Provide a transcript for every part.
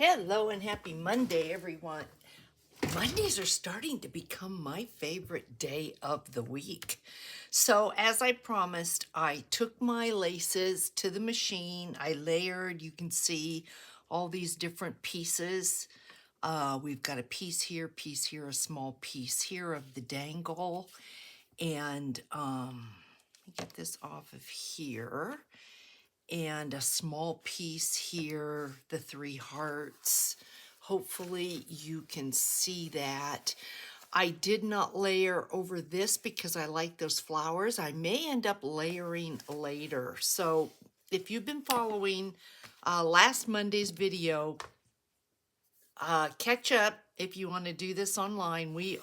Hello and happy Monday, everyone. Mondays are starting to become my favorite day of the week. So, as I promised, I took my laces to the machine. I layered, you can see all these different pieces. We've got a piece here, a small piece here of the dangle. And let me get this off of here. And a small piece here, the three hearts. Hopefully you can see that. I did not layer over this because I like those flowers. I may end up layering later. So if you've been following last Monday's video, catch up if you want to do this online. We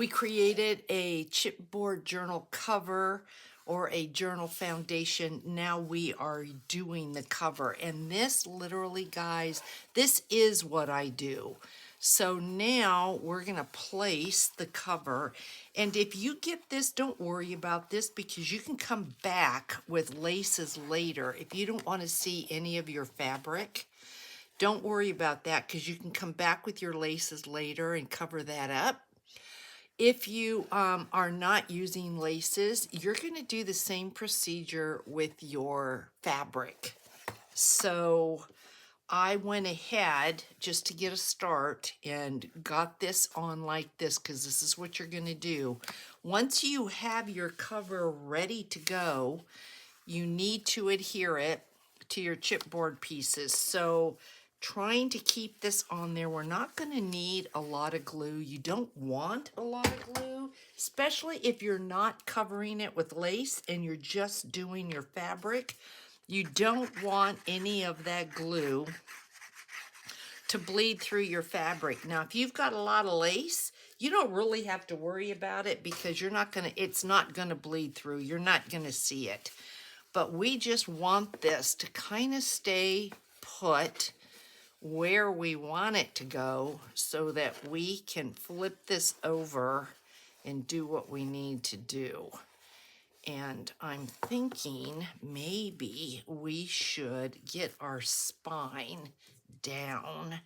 created a chipboard journal cover or a journal foundation. Now we are doing the cover. And this literally, guys, this is what I do. So now we're going to place the cover. And if you get this, don't worry about this because you can come back with laces later. If you don't want to see any of your fabric, don't worry about that because you can come back with your laces later and cover that up. If you are not using laces, you're going to do the same procedure with your fabric. So I went ahead just to get a start and got this on like this because this is what you're going to do. Once you have your cover ready to go, you need to adhere it to your chipboard pieces. So trying to keep this on there, we're not going to need a lot of glue. You don't want a lot of glue, especially if you're not covering it with lace and you're just doing your fabric. You don't want any of that glue to bleed through your fabric. Now, if you've got a lot of lace, you don't really have to worry about it because it's not gonna bleed through. You're not gonna see it. But we just want this to kind of stay put where we want it to go so that we can flip this over and do what we need to do. And I'm thinking maybe we should get our spine down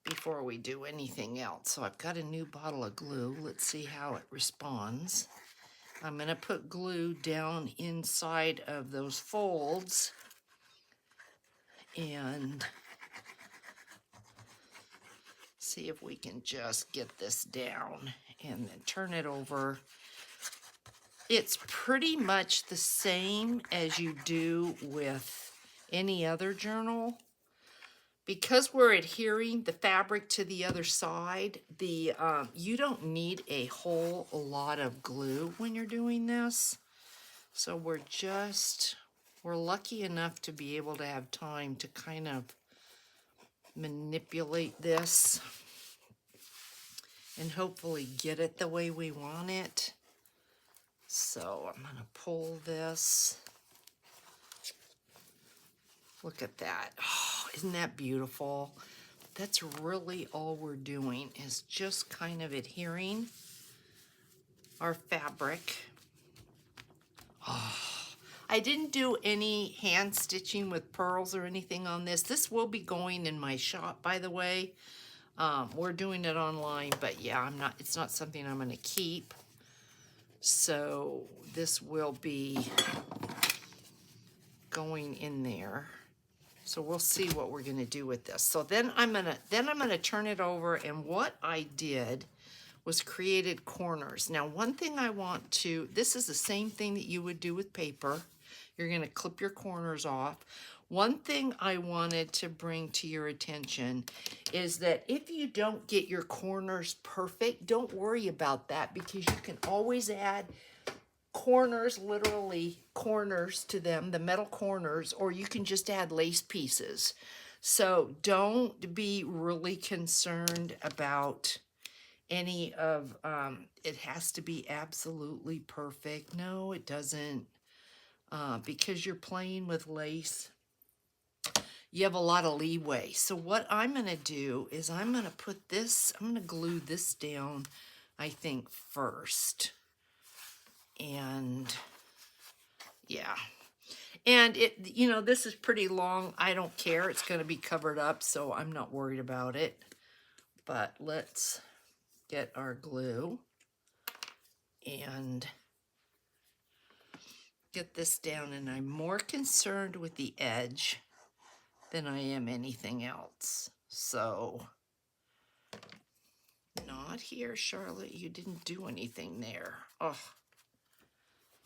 before we do anything else. So I've got a new bottle of glue. Let's see how it responds. I'm going to put glue down inside of those folds and see if we can just get this down and then turn it over. It's pretty much the same as you do with any other journal. Because we're adhering the fabric to the other side, you don't need a whole lot of glue when you're doing this. So we're lucky enough to be able to have time to kind of manipulate this and hopefully get it the way we want it. So I'm gonna pull this. Look at that. Oh, isn't that beautiful? That's really all we're doing is just kind of adhering our fabric. Oh, I didn't do any hand stitching with pearls or anything on this. This will be going in my shop, by the way. We're doing it online, but yeah, it's not something I'm going to keep. So this will be going in there. So we'll see what we're going to do with this. So then I'm going to turn it over, and what I did was created corners. Now, one thing this is the same thing that you would do with paper. You're going to clip your corners off. One thing I wanted to bring to your attention is that if you don't get your corners perfect, don't worry about that because you can always add corners, literally corners to them, the metal corners, or you can just add lace pieces. So don't be really concerned about any of, it has to be absolutely perfect. No, it doesn't. Because you're playing with lace, you have a lot of leeway. So what I'm going to do is I'm going to glue this down, I think, first. And yeah. And this is pretty long. I don't care. It's going to be covered up, so I'm not worried about it. But let's get our glue and get this down. And I'm more concerned with the edge than I am anything else. So, not here, Charlotte. You didn't do anything there. Oh,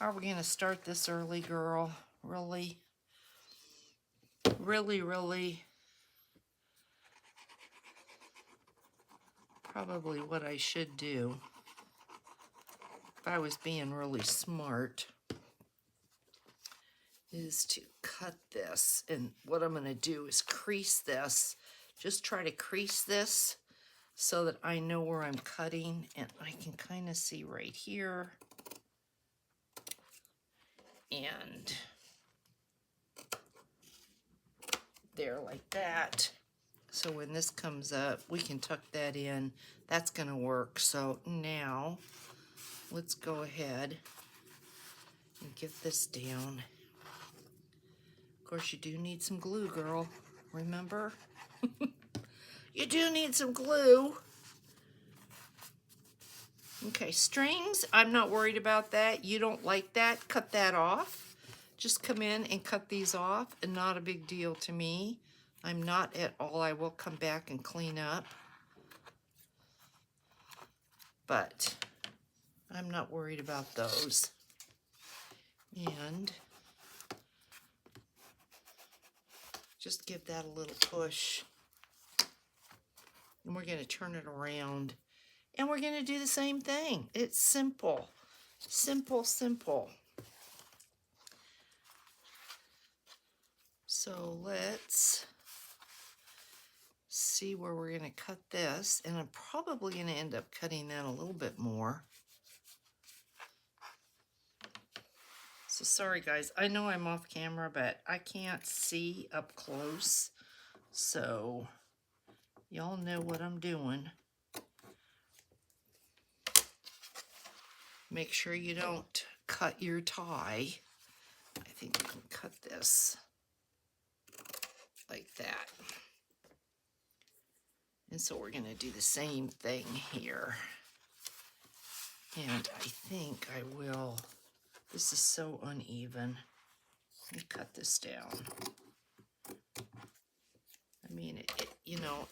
are we going to start this early, girl? Really? Really, really? Probably what I should do, if I was being really smart, is to cut this. And what I'm going to do is crease this. Just try to crease this so that I know where I'm cutting, and I can kind of see right here. And there, like that. So when this comes up, we can tuck that in. That's going to work. So now let's go ahead and get this down. Of course, you do need some glue, girl. Remember? You do need some glue. Okay, strings, I'm not worried about that. You don't like that, cut that off. Just come in and cut these off, and not a big deal to me. I'm not at all. I will come back and clean up. But I'm not worried about those. And just give that a little push. And we're going to turn it around. And we're going to do the same thing. It's simple. Simple, simple. So let's see where we're going to cut this. And I'm probably going to end up cutting that a little bit more. So sorry guys, I know I'm off camera, but I can't see up close. So y'all know what I'm doing. Make sure you don't cut your tie. I think we can cut this like that. And so we're going to do the same thing here. And I think I will, this is so uneven. Let me cut this down. I mean,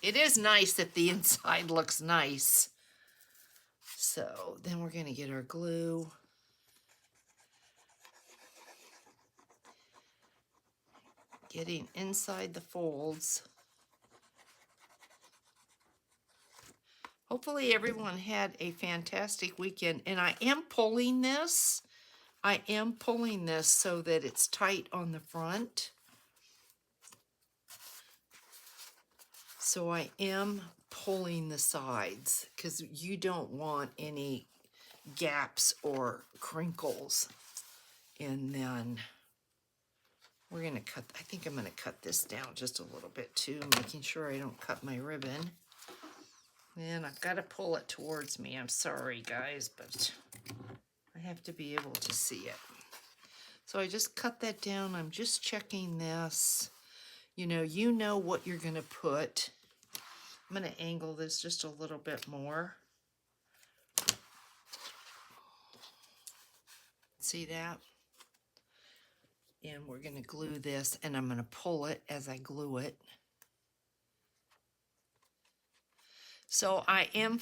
it is nice that the inside looks nice. So then we're going to get our glue. Getting inside the folds. Hopefully everyone had a fantastic weekend. And I am pulling this. I am pulling this so that it's tight on the front. So I am pulling the sides because you don't want any gaps or crinkles. And then we're going to cut, I think I'm going to cut this down just a little bit too, making sure I don't cut my ribbon. And I've got to pull it towards me. I'm sorry, guys, but I have to be able to see it. So I just cut that down. I'm just checking this. You know what you're going to put. I'm going to angle this just a little bit more. See that? And we're going to glue this, and I'm going to pull it as I glue it. So I'm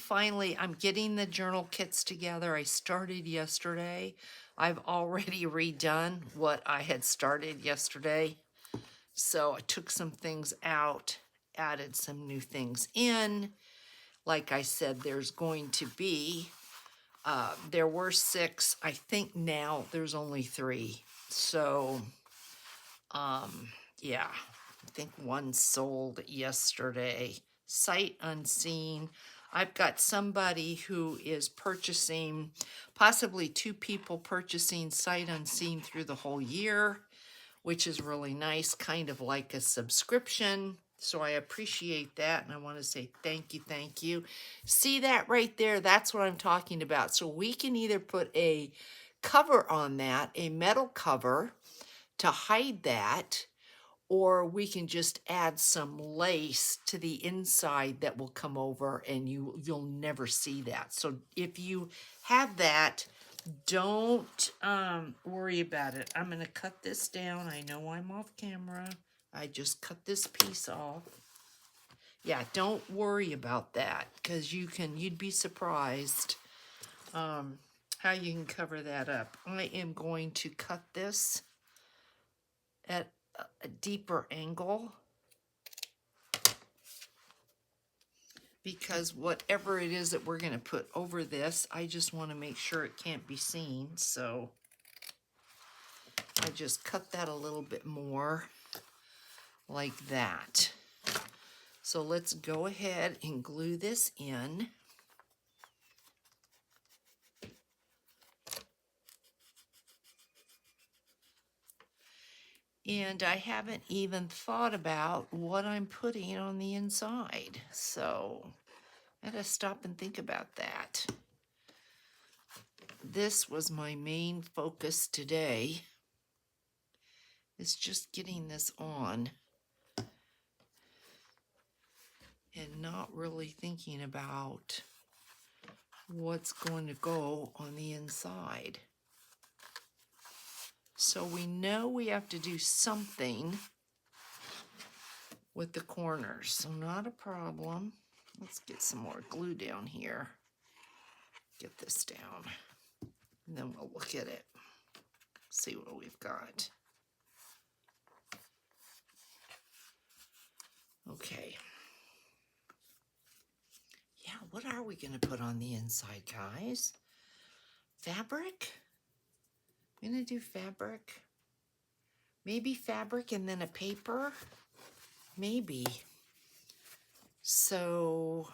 getting the journal kits together. I started yesterday. I've already redone what I had started yesterday. So I took some things out, added some new things in. Like I said, there's going to be, there were 6. I think now there's only 3. So, yeah, I think 1 sold yesterday. Sight unseen. I've got somebody who is purchasing, possibly 2 people purchasing sight unseen through the whole year, which is really nice, kind of like a subscription. So I appreciate that, and I want to say thank you, thank you. See that right there? That's what I'm talking about. So we can either put a cover on that, a metal cover, to hide that, or we can just add some lace to the inside that will come over and you'll never see that. So if you have that, don't worry about it. I'm going to cut this down. I know I'm off camera. I just cut this piece off. Yeah, don't worry about that, because you'd be surprised how you can cover that up. I am going to cut this at a deeper angle, because whatever it is that we're going to put over this, I just want to make sure it can't be seen. So I just cut that a little bit more like that. So let's go ahead and glue this in. And I haven't even thought about what I'm putting on the inside. So I gotta stop and think about that. This was my main focus today, is just getting this on and not really thinking about what's going to go on the inside. So we know we have to do something with the corners, so not a problem. Let's get some more glue down here. Get this down, and then we'll look at it, see what we've got. Okay. Yeah, what are we going to put on the inside, guys? Fabric? I'm going to do fabric. Maybe fabric and then a paper? Maybe. So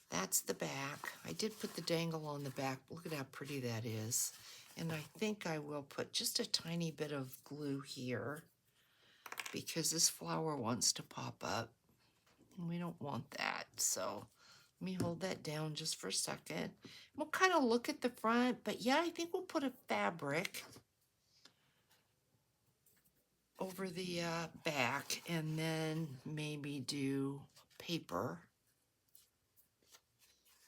that's the back. I did put the dangle on the back. Look at how pretty that is. And I think I will put just a tiny bit of glue here, because this flower wants to pop up. And we don't want that. So let me hold that down just for a second. We'll kind of look at the front, but yeah, I think we'll put a fabric over the back, and then maybe do paper.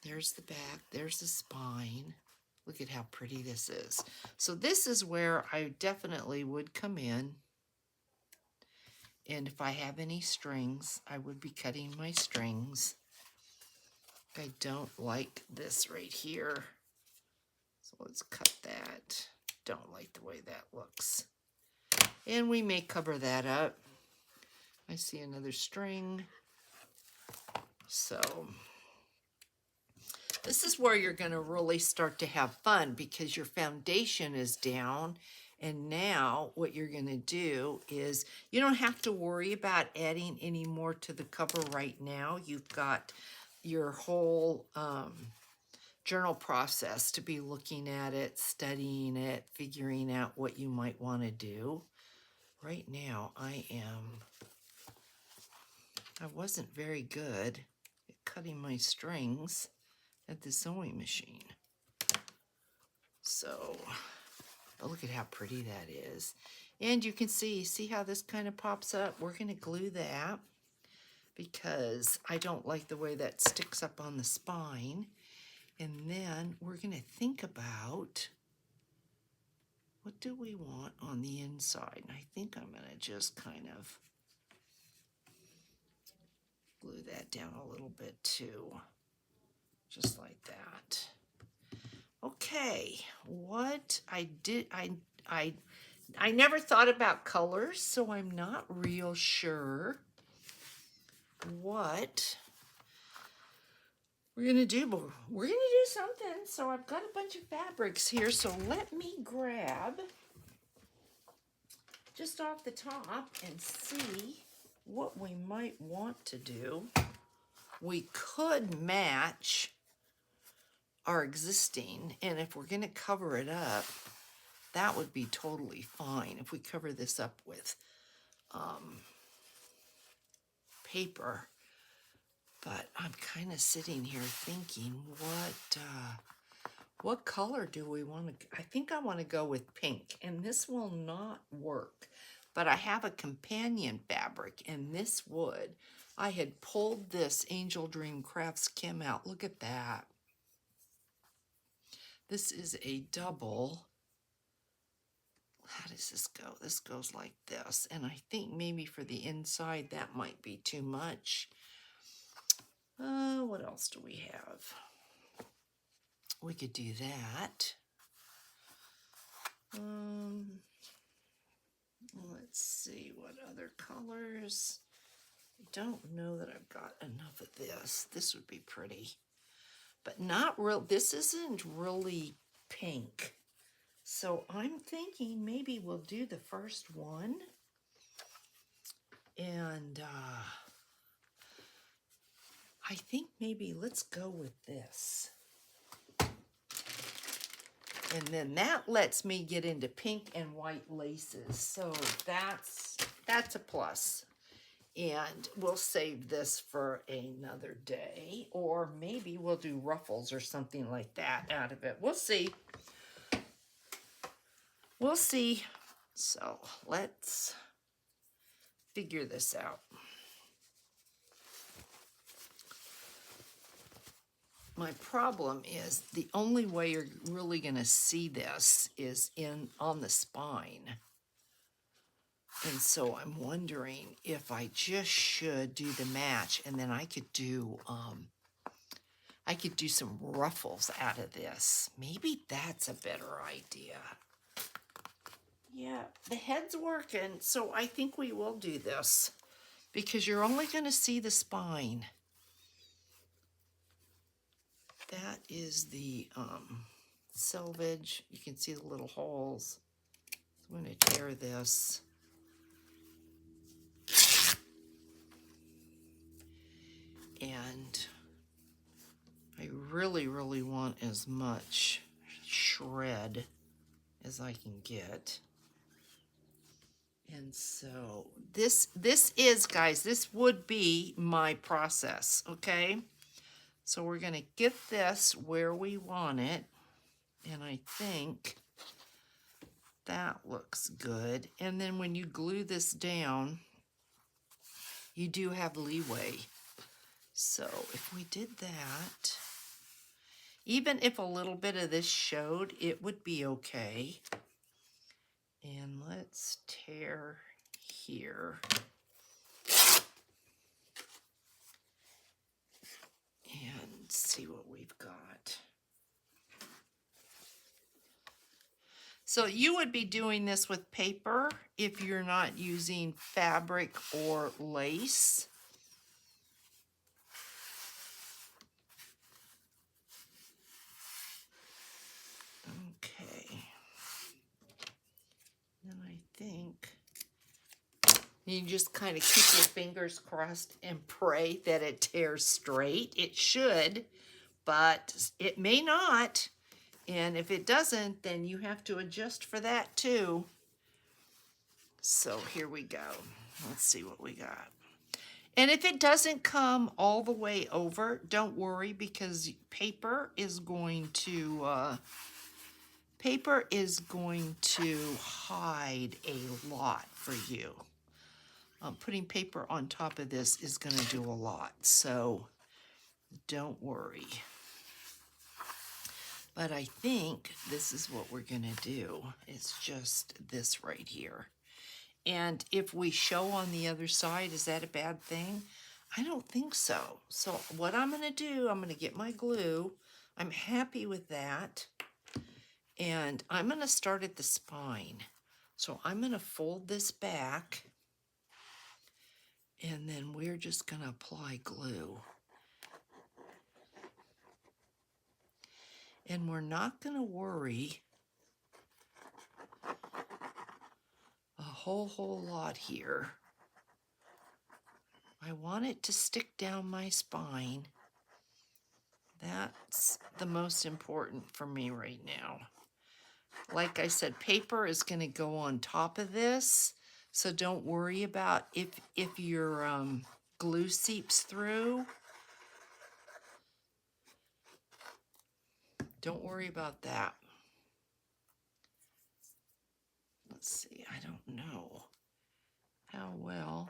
There's the back, there's the spine. Look at how pretty this is. So this is where I definitely would come in, and if I have any strings, I would be cutting my strings. I don't like this right here, so let's cut that. Don't like the way that looks. And we may cover that up. I see another string. So this is where you're going to really start to have fun, because your foundation is down. And now what you're going to do is, you don't have to worry about adding any more to the cover right now. You've got your whole journal process to be looking at it, studying it, figuring out what you might want to do. Right now, I wasn't very good at cutting my strings at the sewing machine. So, but look at how pretty that is. And you can see how this kind of pops up? We're going to glue that, because I don't like the way that sticks up on the spine. And then we're going to think about, what do we want on the inside? And I think I'm going to just kind of glue that down a little bit too. Just like that. Okay, what I did, I never thought about colors, so I'm not real sure what we're gonna do, but we're gonna do something. So I've got a bunch of fabrics here, so let me grab just off the top and see what we might want to do. We could match our existing, and if we're gonna cover it up, that would be totally fine if we cover this up with paper. But I'm kind of sitting here thinking, What color do we want to? I think I want to go with pink, and this will not work. But I have a companion fabric, and this would. I had pulled this Angel Dream Crafts Kim out. Look at that. This is a double. How does this go? This goes like this. And I think maybe for the inside, that might be too much. What else do we have? We could do that. Let's see what other colors. I don't know that I've got enough of this. This would be pretty, but not real. This isn't really pink. So I'm thinking maybe we'll do the first one. And I think maybe let's go with this. And then that lets me get into pink and white laces. So that's a plus. And we'll save this for another day. Or maybe we'll do ruffles or something like that out of it. We'll see. We'll see. So let's figure this out. My problem is the only way you're really going to see this is on the spine. And so I'm wondering if I just should do the match, and then I could do some ruffles out of this. Maybe that's a better idea. Yeah, the head's working, so I think we will do this because you're only going to see the spine. That is the selvage. You can see the little holes. So I'm going to tear this. And I really, really want as much shred as I can get. And so this is, guys, this would be my process, okay? So we're going to get this where we want it. And I think that looks good. And then when you glue this down, you do have leeway. So if we did that, even if a little bit of this showed, it would be okay. And let's tear here. And see what we've got. So you would be doing this with paper if you're not using fabric or lace. Okay. Then I think you just kind of keep your fingers crossed and pray that it tears straight. It should, but it may not. And if it doesn't, then you have to adjust for that too. So here we go. Let's see what we got. And if it doesn't come all the way over, don't worry, because paper is going to hide a lot for you. Putting paper on top of this is going to do a lot, so don't worry. But I think this is what we're going to do. It's just this right here. And if we show on the other side, is that a bad thing? I don't think so. So what I'm going to do, I'm going to get my glue. I'm happy with that. And I'm going to start at the spine. So I'm going to fold this back. And then we're just going to apply glue. And we're not going to worry a whole lot here. I want it to stick down my spine. That's the most important for me right now. Like I said, paper is going to go on top of this, so don't worry about if your glue seeps through. Don't worry about that. Let's see, I don't know how well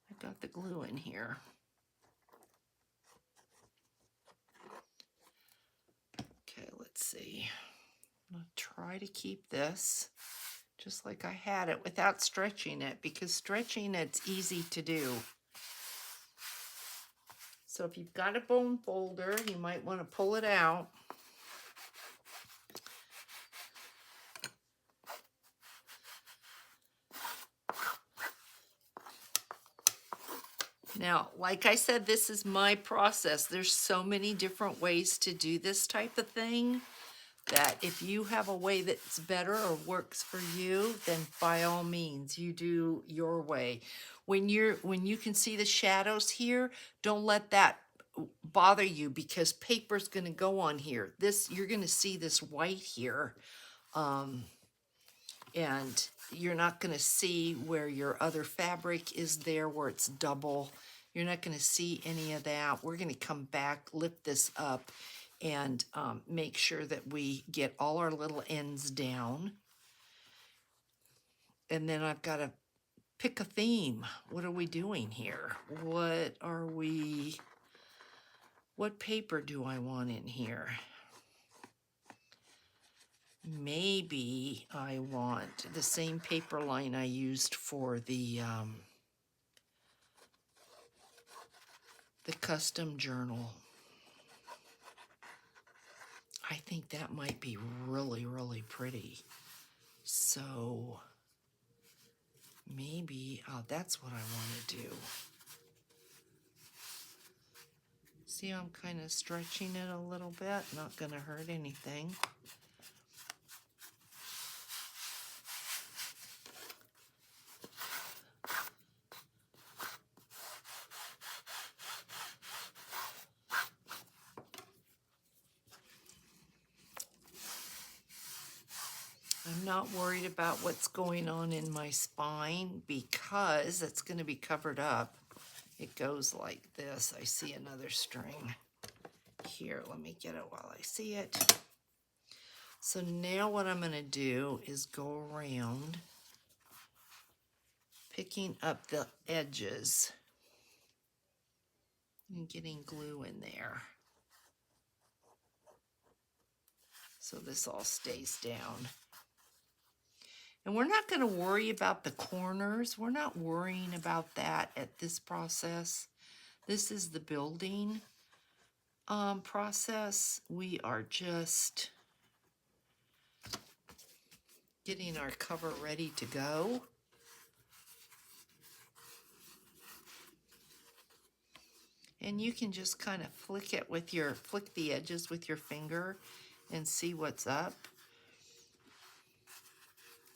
I've got the glue in here. Okay, let's see. I'm gonna try to keep this just like I had it without stretching it, because stretching it's easy to do. So if you've got a bone folder, you might want to pull it out. Now, like I said, this is my process. There's so many different ways to do this type of thing that if you have a way that's better or works for you, then by all means, you do your way. When you can see the shadows here, don't let that bother you, because paper's going to go on here. You're going to see this white here. And you're not going to see where your other fabric is there, where it's double. You're not going to see any of that. We're going to come back, lift this up, and make sure that we get all our little ends down. And then I've got to pick a theme. What are we doing here? What paper do I want in here? Maybe I want the same paper line I used for the custom journal. I think that might be really, really pretty. So maybe that's what I want to do. See how I'm kind of stretching it a little bit? Not going to hurt anything. I'm not worried about what's going on in my spine because it's going to be covered up. It goes like this. I see another string. Here, let me get it while I see it. So now what I'm going to do is go around picking up the edges and getting glue in there. So this all stays down. And we're not going to worry about the corners. We're not worrying about that at this process. This is the building process. We are just getting our cover ready to go. And you can just kind of flick the edges with your finger and see what's up.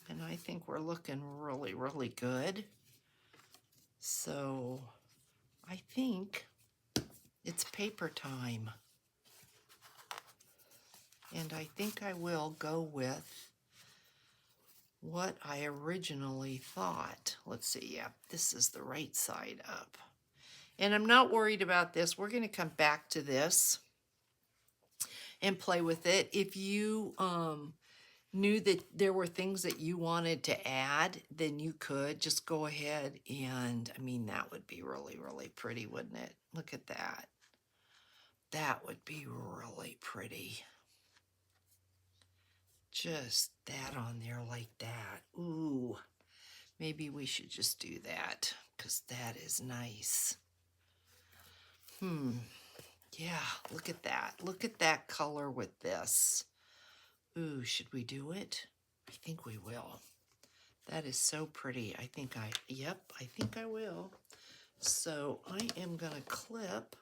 And I think we're looking really, really good. So I think it's paper time. And I think I will go with what I originally thought. Let's see, yeah, this is the right side up. And I'm not worried about this. We're going to come back to this and play with it. If you knew that there were things that you wanted to add, then you could just go ahead and, I mean, that would be really, really pretty, wouldn't it? Look at that. That would be really pretty. Just that on there like that. Ooh, maybe we should just do that because that is nice. Yeah, look at that. Look at that color with this. Ooh, should we do it? I think we will. That is so pretty. I think I will. So I am going to clip.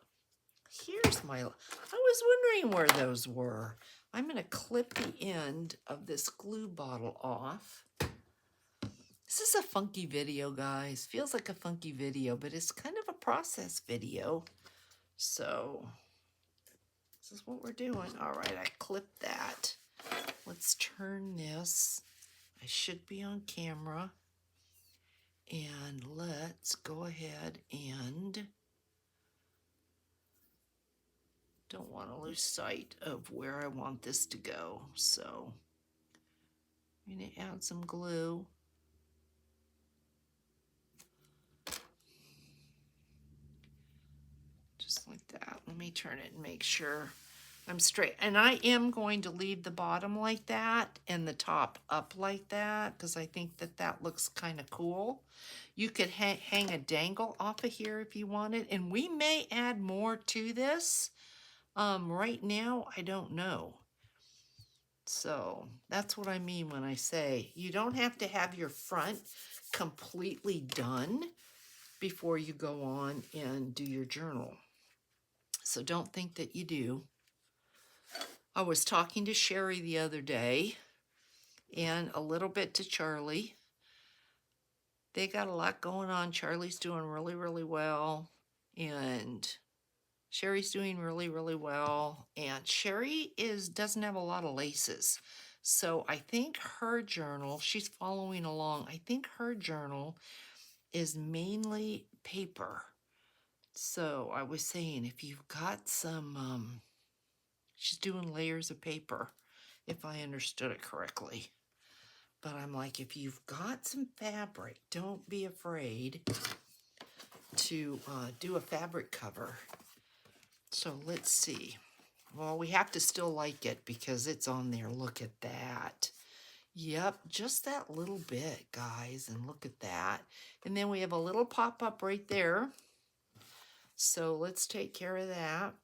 Here's my, I was wondering where those were. I'm going to clip the end of this glue bottle off. This is a funky video, guys. Feels like a funky video, but it's kind of a process video. So this is what we're doing. All right, I clipped that. Let's turn this. I should be on camera. And let's go ahead and don't want to lose sight of where I want this to go. So I'm going to add some glue. Just like that. Let me turn it and make sure I'm straight. And I am going to leave the bottom like that and the top up like that because I think that that looks kind of cool. You could hang a dangle off of here if you wanted, and we may add more to this. Right now, I don't know. So that's what I mean when I say you don't have to have your front completely done before you go on and do your journal. So don't think that you do. I was talking to Sherry the other day and a little bit to Charlie. They got a lot going on. Charlie's doing really, really well. And Sherry's doing really, really well. And Sherry doesn't have a lot of laces. So I think her journal, she's following along. I think her journal is mainly paper. So I was saying, if you've got some, she's doing layers of paper, if I understood it correctly. But I'm like, if you've got some fabric, don't be afraid to do a fabric cover. So let's see. Well, we have to still like it because it's on there. Look at that. Yep, just that little bit, guys. And look at that. And then we have a little pop-up right there. So let's take care of that.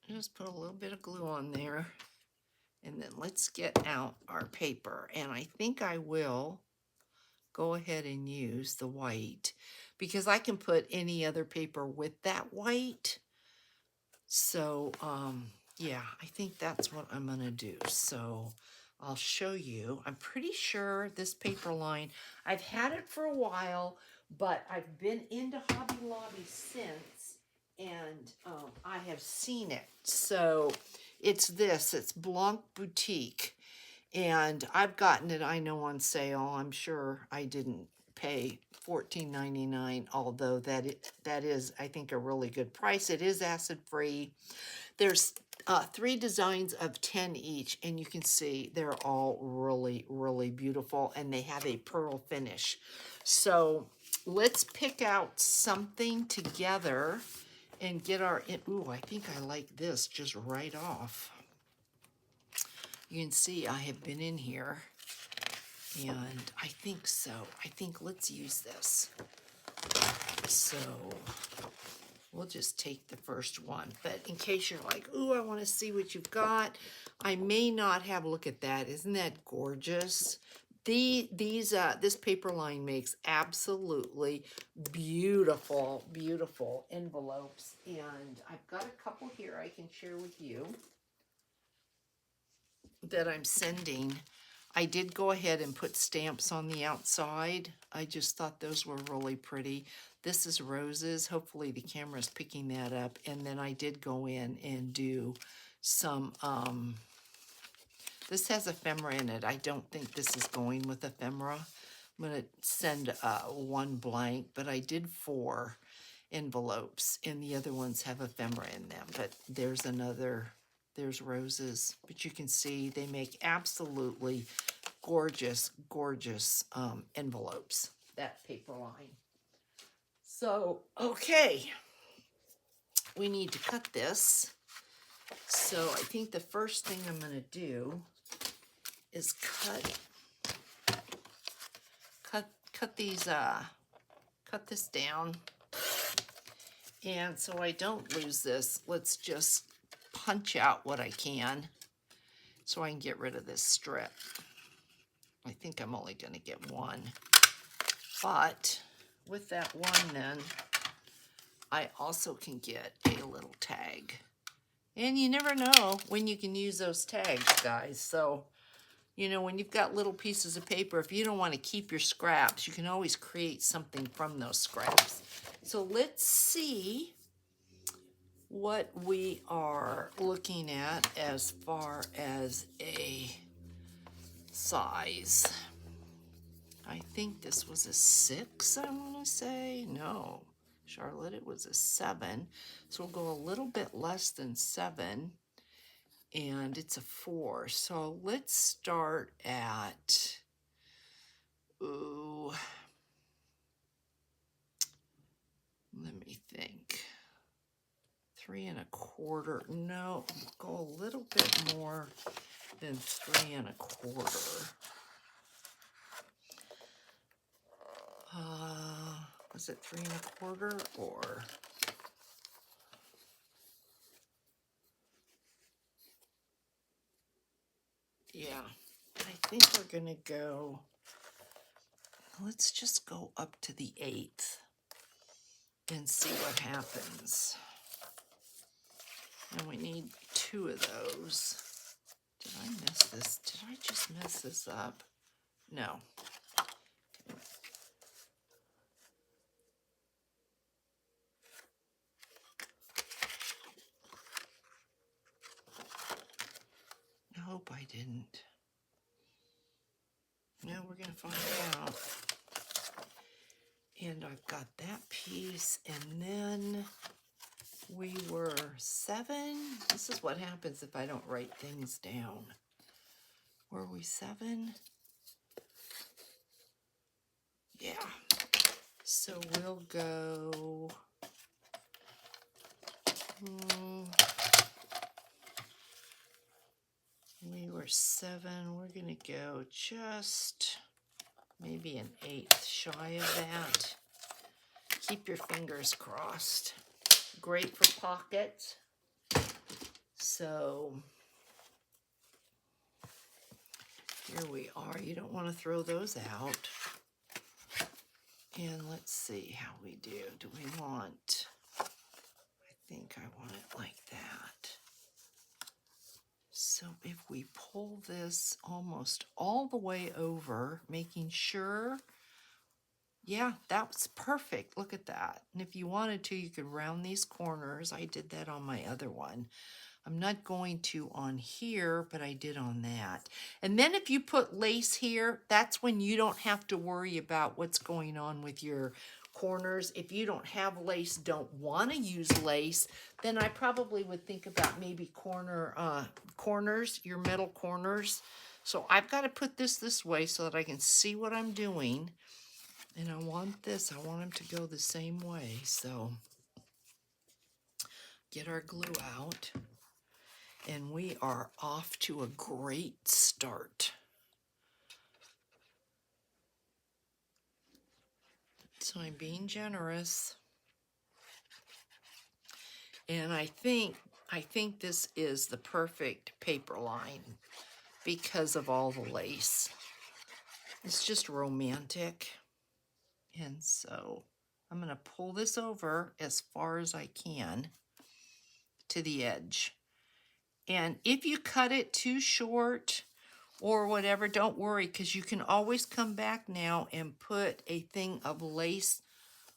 Just put a little bit of glue on there. And then let's get out our paper. And I think I will go ahead and use the white because I can put any other paper with that white. So, yeah, I think that's what I'm going to do. So I'll show you. I'm pretty sure this paper line, I've had it for a while, but I've been into Hobby Lobby since, and I have seen it. So it's Blanc Boutique. And I've gotten it, I know, on sale. I'm sure I didn't pay $14.99, although that is, I think, a really good price. It is acid-free. There's 3 designs of 10 each, and you can see they're all really, really beautiful, and they have a pearl finish. So let's pick out something together and get our, ooh, I think I like this just right off. You can see I have been in here, and I think so. I think let's use this. So we'll just take the first one. But in case you're like, ooh, I want to see what you've got, I may not have. Look at that. Isn't that gorgeous? This paper line makes absolutely beautiful, beautiful envelopes. And I've got a couple here I can share with you that I'm sending. I did go ahead and put stamps on the outside. I just thought those were really pretty. This is roses. Hopefully the camera's picking that up. And then I did go in and do some, this has ephemera in it. I don't think this is going with ephemera. I'm going to send one blank, but I did 4 envelopes, and the other ones have ephemera in them. But there's another. There's roses, but you can see they make absolutely gorgeous, gorgeous envelopes, that paper line. So, okay, we need to cut this. So I think the first thing I'm going to do is cut this down. And so I don't lose this, let's just punch out what I can so I can get rid of this strip. I think I'm only going to get one. But with that one, then I also can get a little tag. And you never know when you can use those tags, guys. So, you know, when you've got little pieces of paper, if you don't want to keep your scraps, you can always create something from those scraps. So let's see what we are looking at as far as a size. I think this was a 6, I want to say. No, Charlotte, it was a 7. So we'll go a little bit less than 7. And it's a 4. So let's start at, ooh, let me think. 3 1/4. No, go a little bit more than 3 1/4. Was it 3 1/4 or? Yeah, I think we're gonna go, let's just go up to the 1/8 and see what happens. And we need 2 of those. Did I miss this? Did I just mess this up? No. I hope I didn't. No, we're gonna find out. And I've got that piece, and then we were 7. This is what happens if I don't write things down. Were we 7? Yeah. So we'll go, we were 7. We're gonna go just maybe an 1/8 shy of that. Keep your fingers crossed. Great for pockets. So here we are. You don't want to throw those out. And let's see how we do. Do we want, I think I want it like that. So if we pull this almost all the way over, making sure, yeah, that's perfect. Look at that. And if you wanted to, you could round these corners. I did that on my other one. I'm not going to on here, but I did on that. And then if you put lace here, that's when you don't have to worry about what's going on with your corners. If you don't have lace, don't want to use lace, then I probably would think about maybe corners, your middle corners. So I've got to put this way so that I can see what I'm doing. And I want this, I want them to go the same way. So get our glue out. And we are off to a great start. So I'm being generous. And I think this is the perfect paper line because of all the lace. It's just romantic. And so I'm going to pull this over as far as I can to the edge. And if you cut it too short or whatever, don't worry, because you can always come back now and put a thing of lace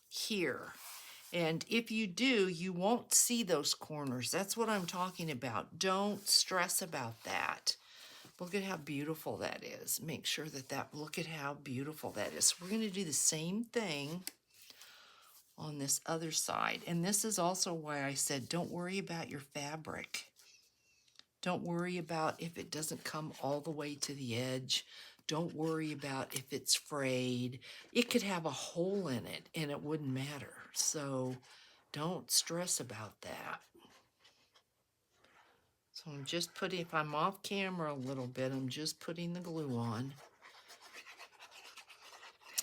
here. And if you do, you won't see those corners. That's what I'm talking about. Don't stress about that. Look at how beautiful that is. Make sure look at how beautiful that is. We're going to do the same thing on this other side. And this is also why I said, don't worry about your fabric. Don't worry about if it doesn't come all the way to the edge. Don't worry about if it's frayed. It could have a hole in it and it wouldn't matter. So don't stress about that. So I'm just putting, if I'm off camera a little bit, I'm just putting the glue on.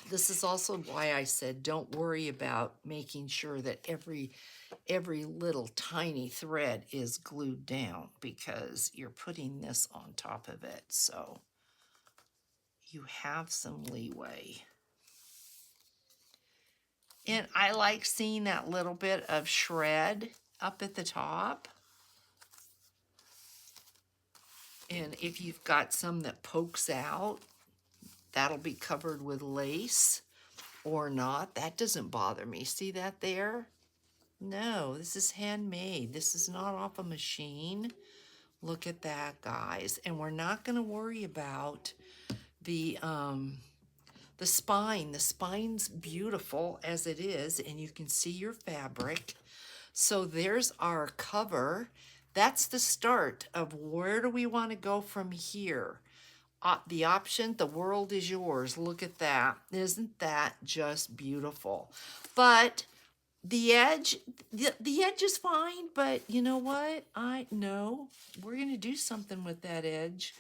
This is also why I said don't worry about making sure that every little tiny thread is glued down, because you're putting this on top of it. So you have some leeway. And I like seeing that little bit of shred up at the top. And if you've got some that pokes out, that'll be covered with lace or not. That doesn't bother me. See that there? No, this is handmade. This is not off a machine. Look at that, guys. And we're not going to worry about the The spine's beautiful as it is, and you can see your fabric. So there's our cover. That's the start of where do we want to go from here. The option, the world is yours. Look at that. Isn't that just beautiful? But the edge, the edge is fine, but you know what? I know we're going to do something with that edge.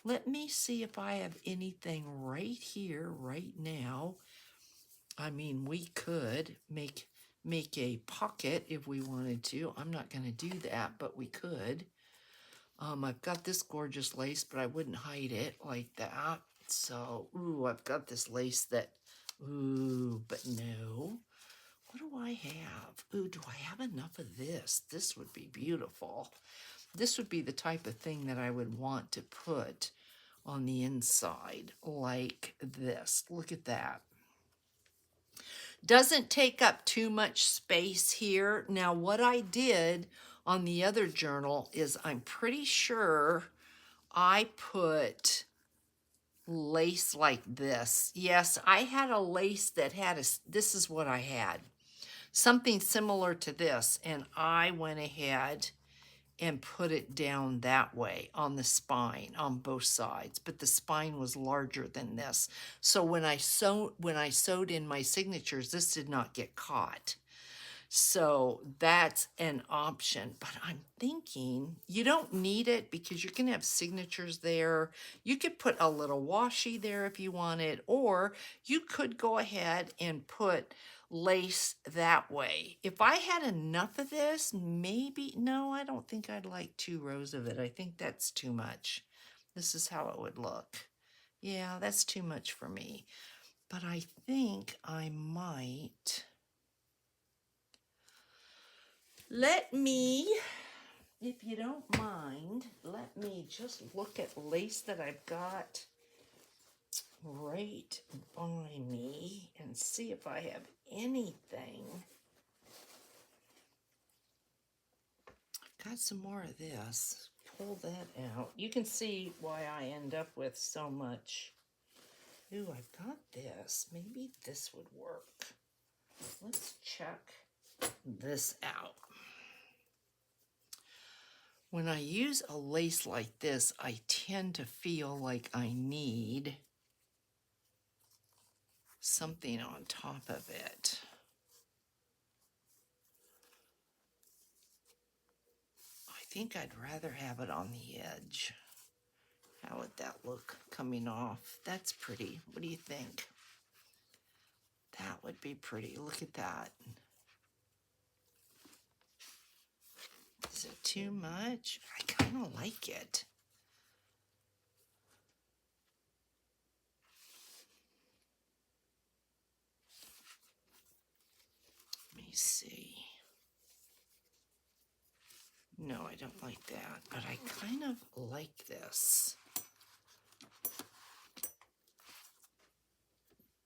Let me see if I have anything right here, right now. I mean, we could make a pocket if we wanted to. I'm not going to do that, but we could. I've got this gorgeous lace, but I wouldn't hide it like that. So, ooh, I've got this lace that, ooh, but no. What do I have? Ooh, do I have enough of this? This would be beautiful. This would be the type of thing that I would want to put on the inside like this. Look at that. Doesn't take up too much space here. Now, what I did on the other journal is I'm pretty sure I put lace like this. Yes, I had a lace that had this is what I had. Something similar to this, and I went ahead and put it down that way on the spine on both sides, but the spine was larger than this. So when I sewed in my signatures, this did not get caught. So that's an option, but I'm thinking you don't need it because you're going to have signatures there. You could put a little washi there if you wanted, or you could go ahead and put lace that way. If I had enough of this, maybe, no, I don't think I'd like 2 rows of it. I think that's too much. This is how it would look. Yeah, that's too much for me. But I think I might... Let me, if you don't mind, let me just look at lace that I've got right by me and see if I have anything. I've got some more of this. Pull that out. You can see why I end up with so much. Ooh, I've got this. Maybe this would work. Let's check this out. When I use a lace like this, I tend to feel like I need something on top of it. I think I'd rather have it on the edge. How would that look coming off? That's pretty. What do you think? That would be pretty. Look at that. Is it too much? I kind of like it. Let me see. No, I don't like that, but I kind of like this.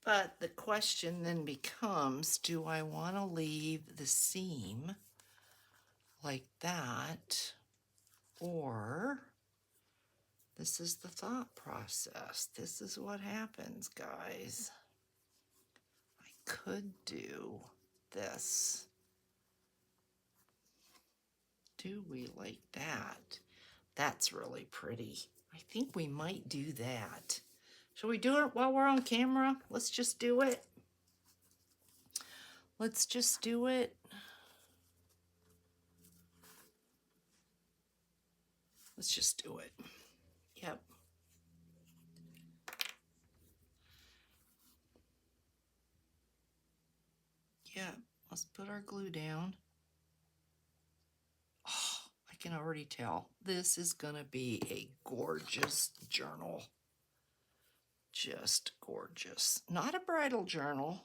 But the question then becomes, do I want to leave the seam like that, or this is the thought process. This is what happens, guys. I could do this. Do we like that? That's really pretty. I think we might do that. Shall we do it while we're on camera? Let's just do it. Let's just do it. Let's just do it. Yep. Yep. Let's put our glue down. Oh, I can already tell. This is going to be a gorgeous journal. Just gorgeous. Not a bridal journal.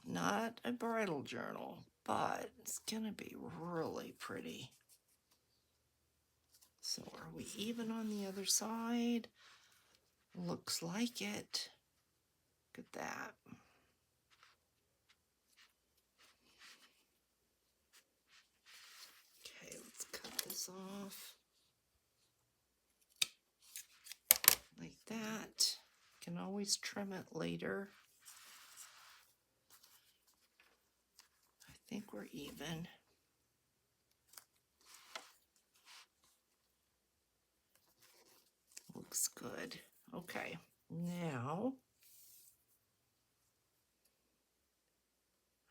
Not a bridal journal, but it's going to be really pretty. So are we even on the other side? Looks like it. Look at that. Okay, let's cut this off. Like that. Can always trim it later. I think we're even. Looks good. Okay, now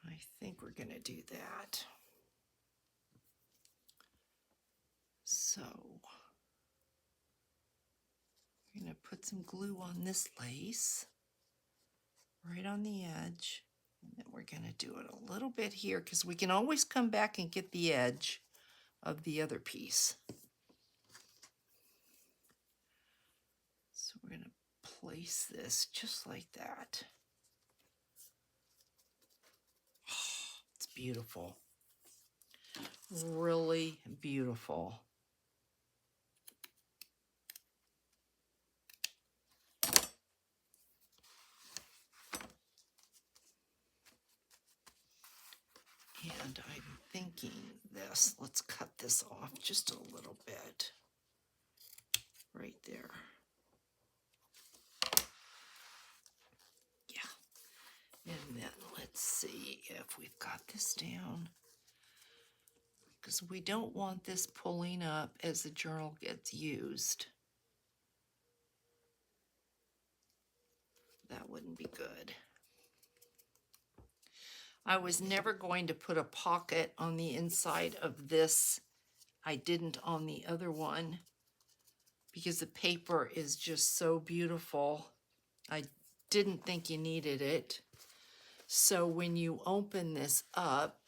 I think we're going to do that. So we're going to put some glue on this lace right on the edge. And then we're going to do it a little bit here because we can always come back and get the edge of the other piece. So we're going to place this just like that. Oh, it's beautiful. Really beautiful. And I'm thinking this, let's cut this off just a little bit. Right there. Yeah. And then let's see if we've got this down. Because we don't want this pulling up as the journal gets used. That wouldn't be good. I was never going to put a pocket on the inside of this. I didn't on the other one because the paper is just so beautiful. I didn't think you needed it. So when you open this up,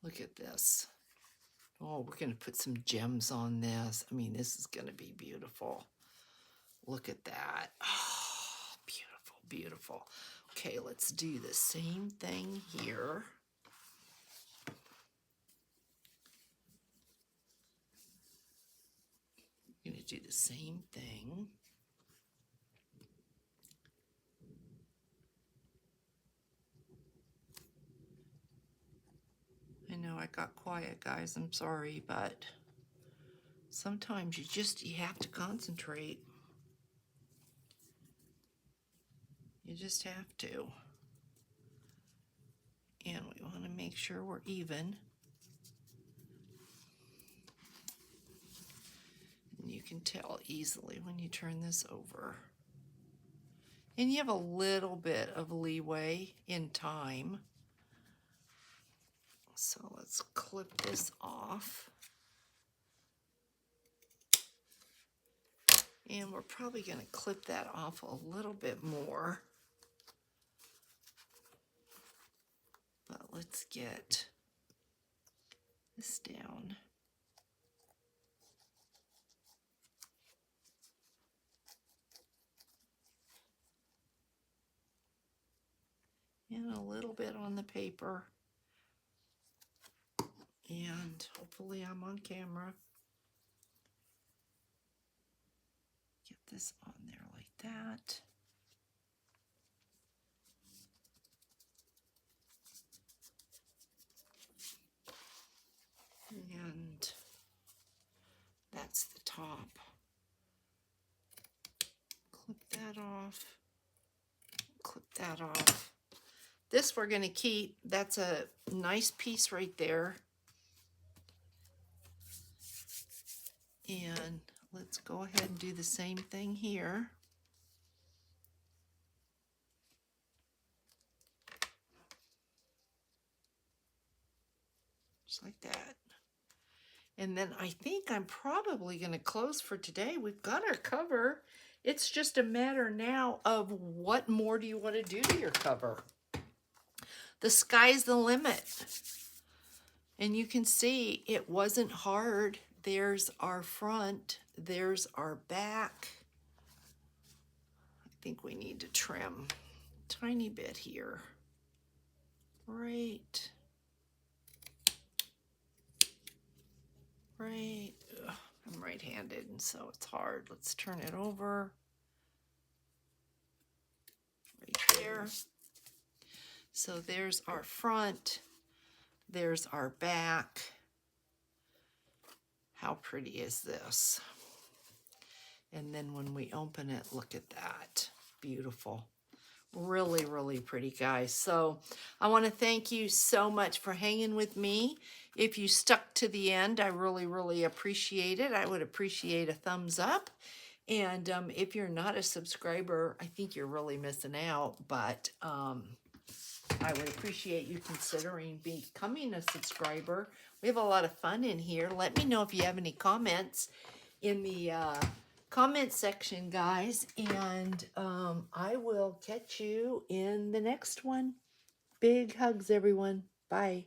look at this. Oh, we're going to put some gems on this. I mean, this is going to be beautiful. Look at that. Oh, beautiful, beautiful. Okay, let's do the same thing here. I'm going to do the same thing. I know I got quiet, guys. I'm sorry, but sometimes you have to concentrate. You just have to. And we want to make sure we're even. And you can tell easily when you turn this over. And you have a little bit of leeway in time. So let's clip this off. And we're probably going to clip that off a little bit more. But let's get this down. And a little bit on the paper. And hopefully I'm on camera. Get this on there like that. And that's the top. Clip that off. Clip that off. This we're going to keep. That's a nice piece right there. And let's go ahead and do the same thing here. Just like that. And then I think I'm probably going to close for today. We've got our cover. It's just a matter now of what more do you want to do to your cover. The sky's the limit. And you can see it wasn't hard. There's our front. There's our back. I think we need to trim a tiny bit here. Right. Right. Ugh, I'm right-handed, and so it's hard. Let's turn it over. Right there. So there's our front. There's our back. How pretty is this? And then when we open it, look at that. Beautiful. Really, really pretty, guys. So I want to thank you so much for hanging with me. If you stuck to the end, I really, really appreciate it. I would appreciate a thumbs up. And if you're not a subscriber, I think you're really missing out. But I would appreciate you considering becoming a subscriber. We have a lot of fun in here. Let me know if you have any comments in the comment section, guys, and I will catch you in the next one. Big hugs, everyone. Bye.